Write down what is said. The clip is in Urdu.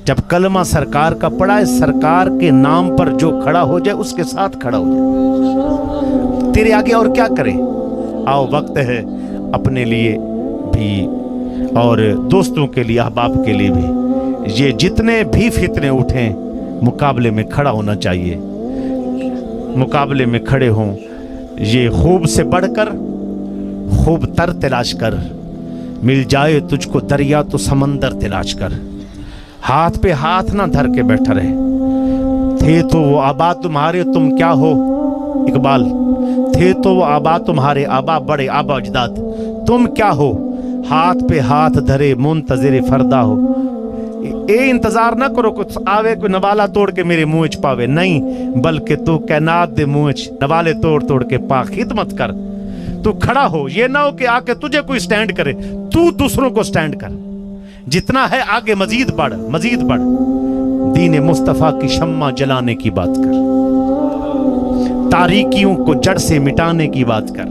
جب کلمہ سرکار کا پڑھا ہے، سرکار کے نام پر جو کھڑا ہو جائے اس کے ساتھ کھڑا ہو جائے، تیرے آگے اور کیا کرے؟ آؤ وقت ہے اپنے لیے بھی اور دوستوں کے لیے، احباب کے لیے بھی، یہ جتنے بھی فتنے اٹھیں مقابلے میں کھڑا ہونا چاہیے، مقابلے میں کھڑے ہوں۔ یہ خوب سے بڑھ کر خوب تر تلاش کر، مل جائے تجھ کو دریا تو سمندر تلاش کر، ہاتھ پہ ہاتھ نہ دھر کے بیٹھا رہے۔ تھے تو وہ آبا تمہارے تم کیا ہو اقبال، تھے تو وہ آبا تمہارے آبا بڑے آبا اجداد، تم کیا ہو؟ ہاتھ پہ ہاتھ دھرے منتظر فردا ہو۔ اے انتظار نہ کرو کچھ آوے کوئی نوالا توڑ کے میرے منہ وچ پاوے، نہیں، بلکہ تو کائنات دے منہ وچ نوالے توڑ توڑ کے پا، خدمت کر، تو کھڑا ہو۔ یہ نہ ہو کہ آ کے تجھے کوئی سٹینڈ کرے، تو دوسروں کو سٹینڈ کر، جتنا ہے آگے مزید بڑھ، مزید بڑھ، دین مصطفیٰ کی شمع جلانے کی بات کر، تاریکیوں کو جڑ سے مٹانے کی بات کر۔